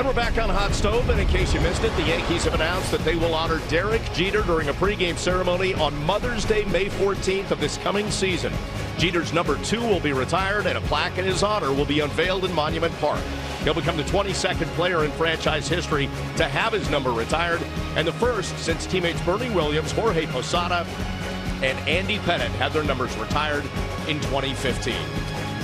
And we're back on Hot Stove, and in case you missed it, the Yankees have announced that they will honor Derek Jeter during a pregame ceremony on Mother's Day, May 14th of this coming season. Jeter's number 2 will be retired, and a plaque in his honor will be unveiled in Monument Park. He'll become the 22nd player in franchise history to have his number retired, and the first since teammates Bernie Williams, Jorge Posada, and Andy Pettitte had their numbers retired in 2015.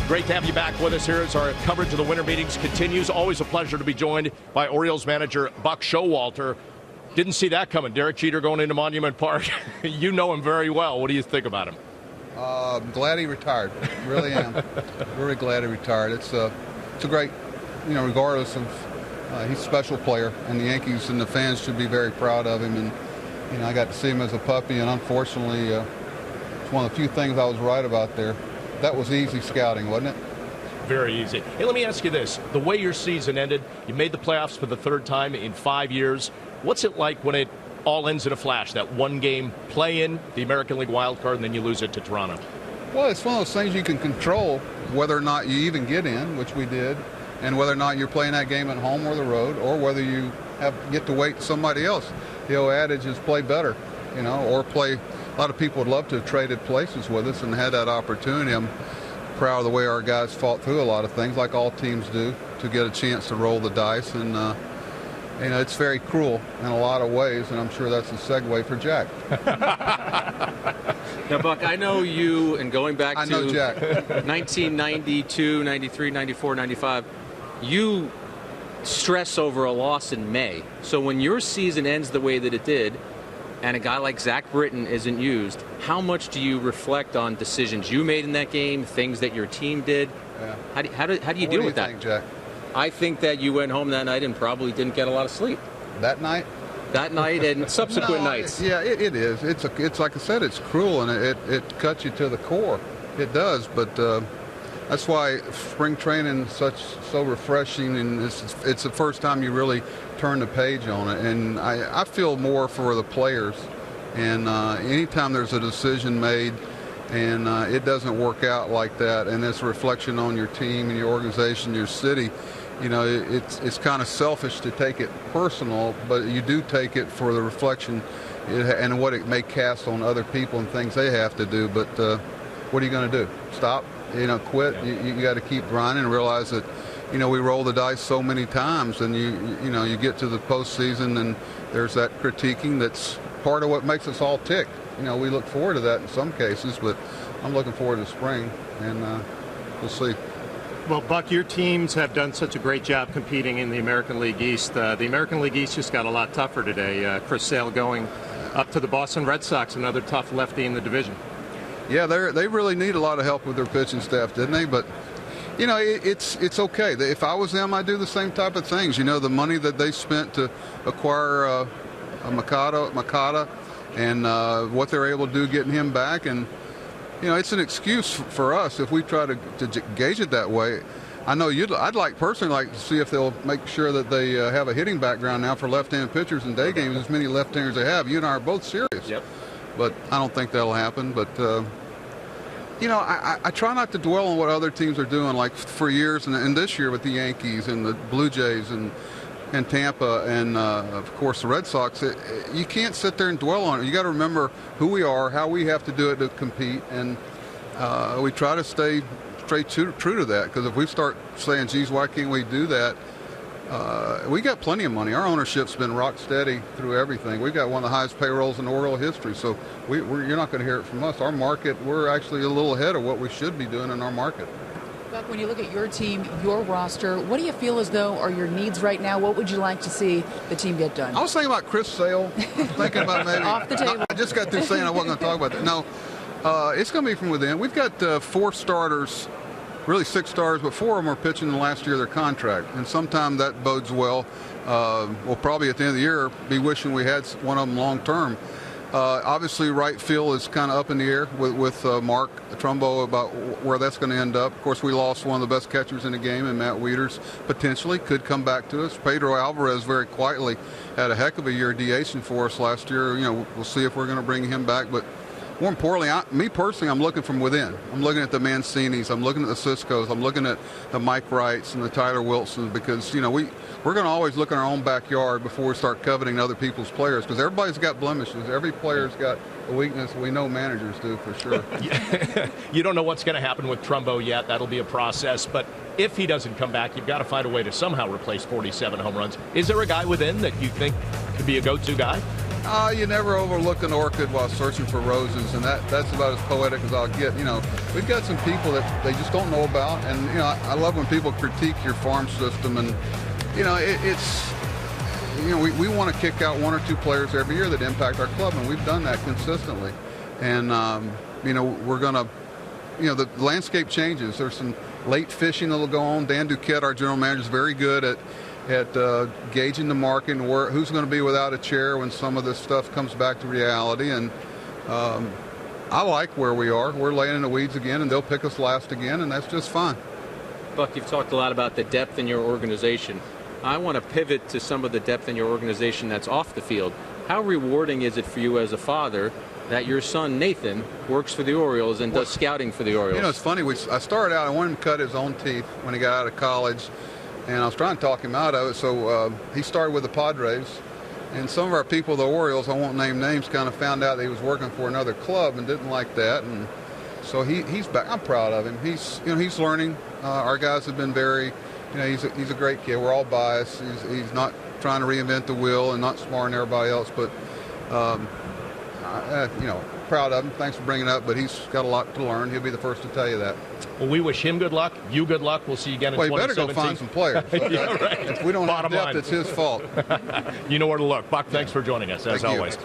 Great to have you back with us here as our coverage of the winter meetings continues. Always a pleasure to be joined by Orioles manager Buck Showalter. Didn't see that coming. Derek Jeter going into Monument Park. You know him very well. What do you think about him? I'm glad he retired. Really am. Very glad he retired. It's a great, regardless of, he's a special player, and the Yankees and the fans should be very proud of him. And, I got to see him as a puppy, and unfortunately, it's one of the few things I was right about there. That was easy scouting, wasn't it? Very easy. Hey, let me ask you this. The way your season ended, you made the playoffs for the 3rd time in 5 years. What's it like when it all ends in a flash, that one-game play-in, the American League wild card, and then you lose it to Toronto? Well, it's one of those things you can control, whether or not you even get in, which we did, and whether or not you're playing that game at home or the road, or whether you get to wait somebody else. The old adage is play better, or play. A lot of people would love to have traded places with us and had that opportunity. I'm proud of the way our guys fought through a lot of things, like all teams do, to get a chance to roll the dice. And, it's very cruel in a lot of ways, and I'm sure that's a segue for Jack. Now, Buck, I know you, and going back to Jack. 1992, 93, 94, 95, you stress over a loss in May. So when your season ends the way that it did, and a guy like Zach Britton isn't used, how much do you reflect on decisions you made in that game, things that your team did? Yeah. How do you deal with that? Think, Jack? I think that you went home that night and probably didn't get a lot of sleep. That night? That night and subsequent nights. Yeah, it is. It's like I said, it's cruel, and it cuts you to the core. It does, but that's why spring training is so refreshing, and it's the first time you really turn the page on it. And I feel more for the players. And anytime there's a decision made and it doesn't work out like that, and it's a reflection on your team and your organization, your city, it's kind of selfish to take it personal, but you do take it for the reflection and what it may cast on other people and things they have to do. But what are you going to do? Stop? Quit? Yeah. You got to keep grinding and realize that, we roll the dice so many times, and you get to the postseason, and there's that critiquing that's part of what makes us all tick. We look forward to that in some cases, but I'm looking forward to spring, and we'll see. Well, Buck, your teams have done such a great job competing in the American League East. The American League East just got a lot tougher today. Chris Sale going up to the Boston Red Sox, another tough lefty in the division. Yeah, they really need a lot of help with their pitching staff, didn't they? But it's okay. If I was them, I'd do the same type of things. The money that they spent to acquire Makata and what they're able to do getting him back, and it's an excuse for us if we try to gauge it that way. I know I'd personally like to see if they'll make sure that they have a hitting background now for left-hand pitchers in day games, as many left-handers they have. You and I are both serious. Yep. But I don't think that'll happen. But, I try not to dwell on what other teams are doing, like for years, and this year with the Yankees and the Blue Jays and Tampa and, of course, the Red Sox. You can't sit there and dwell on it. You got to remember who we are, how we have to do it to compete, and we try to stay true to that, because if we start saying, geez, why can't we do that? We got plenty of money. Our ownership's been rock steady through everything. We've got one of the highest payrolls in Oriole history, so you're not going to hear it from us. Our market, we're actually a little ahead of what we should be doing in our market. Buck, when you look at your team, your roster, what do you feel as though are your needs right now? What would you like to see the team get done? I was thinking about Chris Sale. Thinking about maybe off the table. I just got through saying I wasn't going to talk about that. No, it's going to be from within. We've got 4 starters. Really 6 stars, but 4 of them are pitching in the last year of their contract, and sometimes that bodes well. We'll probably at the end of the year be wishing we had one of them long term. Obviously, right field is kind of up in the air with Mark Trumbo about where that's going to end up. Of course, we lost one of the best catchers in the game, and Matt Wieters potentially could come back to us. Pedro Alvarez very quietly had a heck of a year DHing for us last year. We'll see if we're going to bring him back, but more importantly, me personally, I'm looking from within. I'm looking at the Mancinis. I'm looking at the Ciscos. I'm looking at the Mike Wrights and the Tyler Wilsons, because, you know, we're going to always look in our own backyard before we start coveting other people's players, because everybody's got blemishes. Every player's got a weakness. We know managers do, for sure. You don't know what's going to happen with Trumbo yet. That'll be a process. But if he doesn't come back, you've got to find a way to somehow replace 47 home runs. Is there a guy within that you think could be a go-to guy? You never overlook an orchid while searching for roses, and that's about as poetic as I'll get. You know, we've got some people that they just don't know about, and, you know, I love when people critique your farm system, and, you know, it's, you know, we want to kick out 1 or 2 players every year that impact our club, and we've done that consistently. And, you know, we're going to, you know, the landscape changes. There's some late fishing that'll go on. Dan Duquette, our general manager, is very good at gauging the market and who's going to be without a chair when some of this stuff comes back to reality. And I like where we are. We're laying in the weeds again, and they'll pick us last again, and that's just fine. Buck, you've talked a lot about the depth in your organization. I want to pivot to some of the depth in your organization that's off the field. How rewarding is it for you as a father that your son Nathan works for the Orioles and does scouting for the Orioles? You know, it's funny. I started out, I wanted him to cut his own teeth when he got out of college, and I was trying to talk him out of it. So he started with the Padres, and some of our people, the Orioles, I won't name names, kind of found out that he was working for another club and didn't like that, and so he's back. I'm proud of him. He's learning. Our guys have been very, you know, he's a great kid. We're all biased. He's not trying to reinvent the wheel and not smarter than everybody else, but you know, proud of him. Thanks for bringing it up, but he's got a lot to learn. He'll be the first to tell you that. Well, we wish him good luck. You good luck. We'll see you again in 2017. Well, you better go find some players. Yeah, right. If we don't Bottom have depth, line. it's his fault. You know where to look. Buck, thanks for joining us, as always.